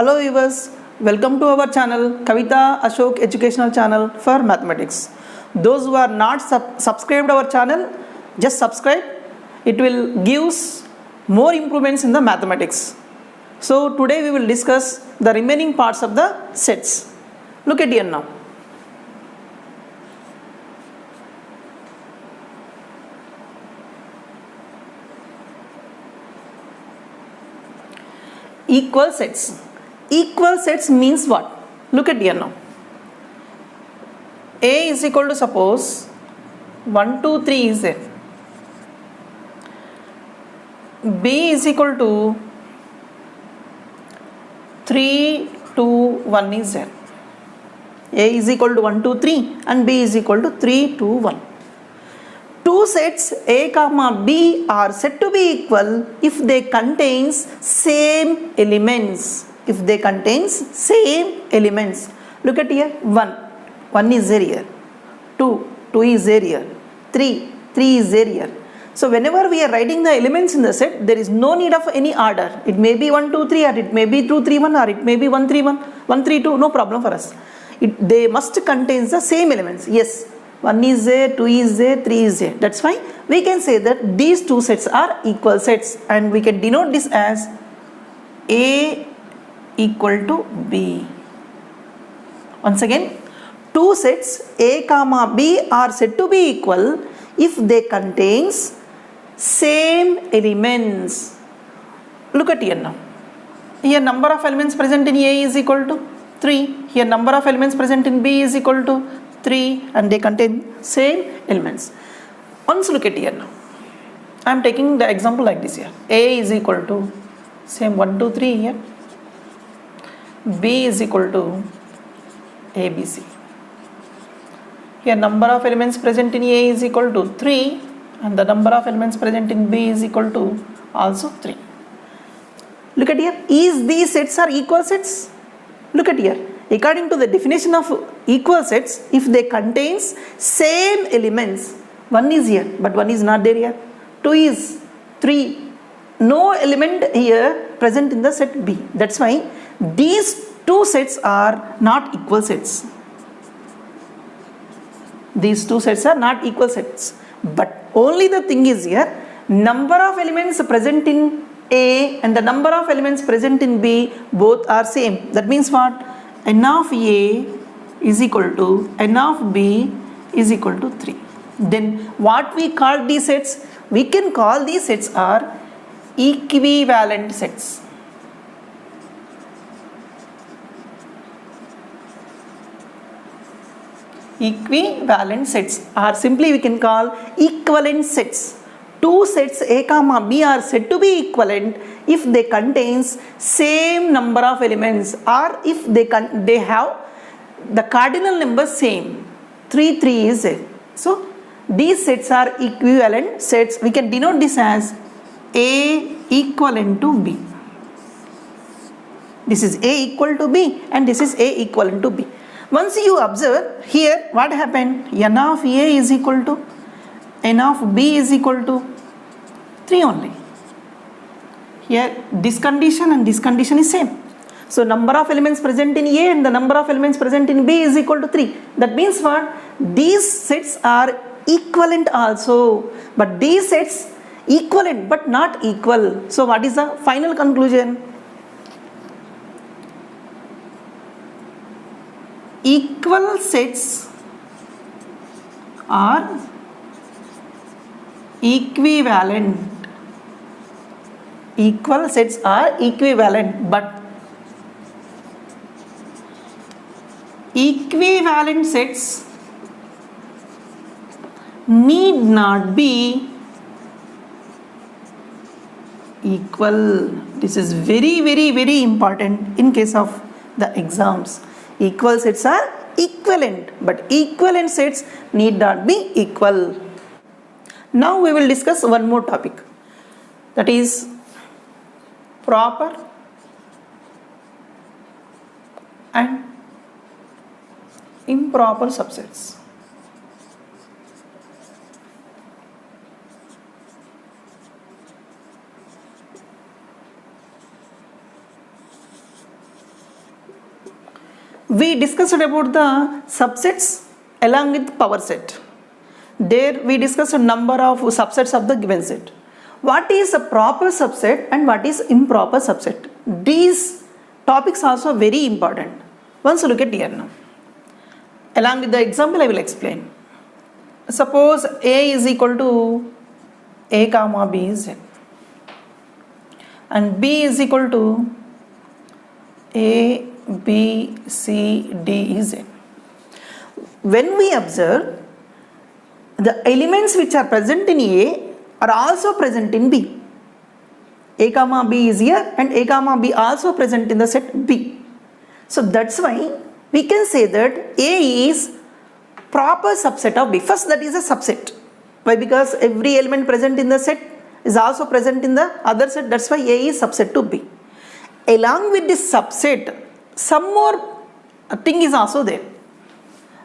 Hello viewers, welcome to our channel Kavita Ashok Educational Channel for Mathematics. Those who are not subscribed our channel, just subscribe. It will gives more improvements in the mathematics. So today we will discuss the remaining parts of the sets. Look at here now. Equal sets. Equal sets means what? Look at here now. A is equal to, suppose 1, 2, 3 is there. B is equal to 3, 2, 1 is there. A is equal to 1, 2, 3 and B is equal to 3, 2, 1. Two sets A comma B are said to be equal if they contains same elements. If they contains same elements. Look at here. 1 is there here. 2 is there here. 3 is there here. So whenever we are writing the elements in the set, there is no need of any order. It may be 1, 2, 3 or it may be 2, 3, 1 or it may be 1, 3, 1, 1, 3, 2. No problem for us. They must contain the same elements. Yes. 1 is there, 2 is there, 3 is there. That's why we can say that these two sets are equal sets and we can denote this as A equal to B. Once again, two sets A comma B are said to be equal if they contains same elements. Look at here now. Here number of elements present in A is equal to 3. Here number of elements present in B is equal to 3 and they contain same elements. Once look at here now. I am taking the example like this here. A is equal to same 1, 2, 3 here. B is equal to ABC. Here number of elements present in A is equal to 3 and the number of elements present in B is equal to also 3. Look at here. Is these sets are equal sets? Look at here. According to the definition of equal sets, if they contains same elements, 1 is here but 1 is not there here. 2 is 3. No element here present in the set B. That's why these two sets are not equal sets. These two sets are not equal sets. But only the thing is here, number of elements present in A and the number of elements present in B both are same. That means what? N of A is equal to N of B is equal to 3. Then what we call these sets? We can call these sets are equivalent sets. Equivalent sets or simply we can call equivalent sets. Two sets A comma B are said to be equivalent if they contains same number of elements or if they have the cardinal number same. 3 is there. So these sets are equivalent sets. We can denote this as A equivalent to B. This is A equal to B and this is A equivalent to B. Once you observe here, what happened? N of A is equal to N of B is equal to 3 only. Here this condition and this condition is same. So number of elements present in A and the number of elements present in B is equal to 3. That means what? These sets are equivalent also. But these sets equivalent but not equal. So what is the final conclusion? Equal sets are equivalent. Equal sets are equivalent, but equivalent sets need not be equal. This is very important in case of the exams. Equal sets are equivalent, but equivalent sets need not be equal. Now we will discuss one more topic, that is proper and improper subsets. we discussed about the subsets along with power set. There we discussed a number of subsets of the given set. What is a proper subset and what is improper subset? These topics are also very important. Once look at here now. Along with the example I will explain. Suppose A is equal to A comma B is Z and B is equal to A, B, C, D is Z. When we observe, the elements which are present in A are also present in B. A comma B is here and A comma B also present in the set B. So that's why we can say that A is proper subset of B. First, that is a subset. Why? Because every element present in the set is also present in the other set. That's why A is subset to B. Along with this subset, some more thing is also there.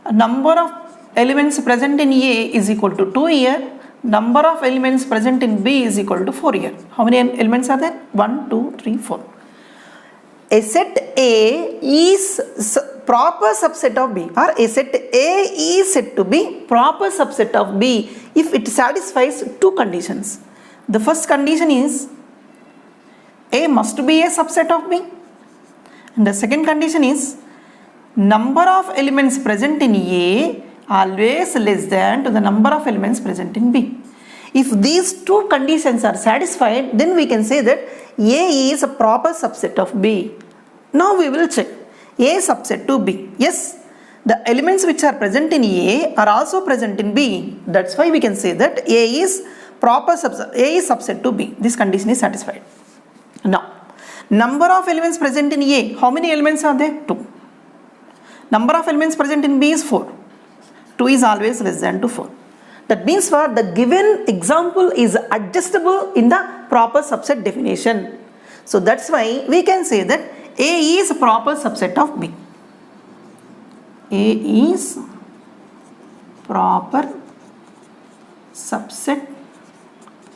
A number of elements present in A is equal to 2 here. Number of elements present in B is equal to 4 here. How many elements are there? 1, 2, 3, 4. A set A is proper subset of B, or a set A is said to be proper subset of B if it satisfies two conditions. The first condition is A must be a subset of B, and the second condition is number of elements present in A always less than to the number of elements present in B. If these two conditions are satisfied, then we can say that A is a proper subset of B. Now we will check A subset to B. Yes, the elements which are present in A are also present in B. That's why we can say that A is proper subset, A is subset to B. This condition is satisfied. Now, number of elements present in A. How many elements are there? 2. Number of elements present in B is 4. 2 is always less than to 4. That means for the given example is adjustable in the proper subset definition. So that's why we can say that A is a proper subset of B. A is proper subset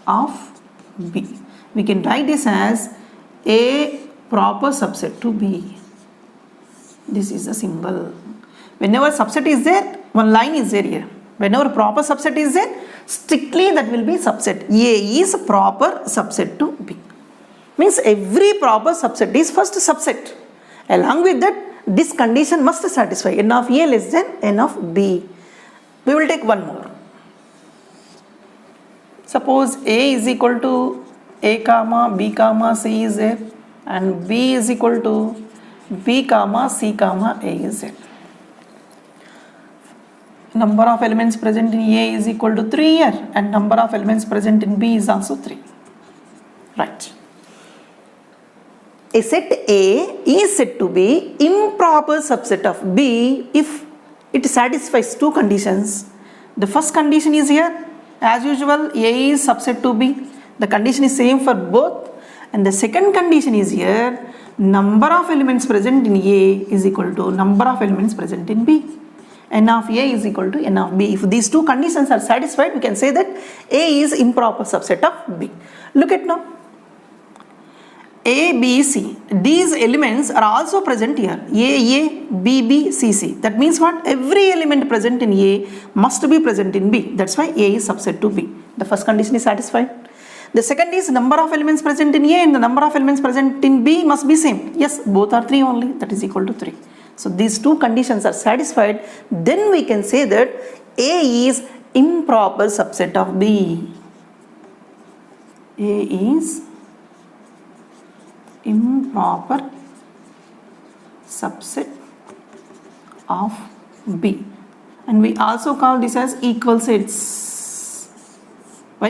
of B. We can write this as A proper subset to B. This is the symbol. Whenever subset is there, one line is there here. Whenever proper subset is there, strictly that will be subset. A is proper subset to B. Means every proper subset is first subset. Along with that, this condition must satisfy n of A less than n of B. We will take one more. Suppose A is equal to A comma B comma C is there and B is equal to B comma C comma A is there. Number of elements present in A is equal to 3 here and number of elements present in B is also 3. Right. A set A is said to be improper subset of B if it satisfies two conditions. The first condition is here. As usual, A is subset to B. The condition is same for both. And the second condition is here. Number of elements present in A is equal to number of elements present in B. N of A is equal to N of B. If these two conditions are satisfied, we can say that A is improper subset of B. Look at now. A, B, C. These elements are also present here. A, B, B, C, C. That means what? Every element present in A must be present in B. That's why A is subset to B. The first condition is satisfied. The second is number of elements present in A and the number of elements present in B must be same. Yes, both are 3 only. That is equal to 3. So these two conditions are satisfied. Then we can say that A is improper subset of B. A is improper subset of B. And we also call this as equal sets.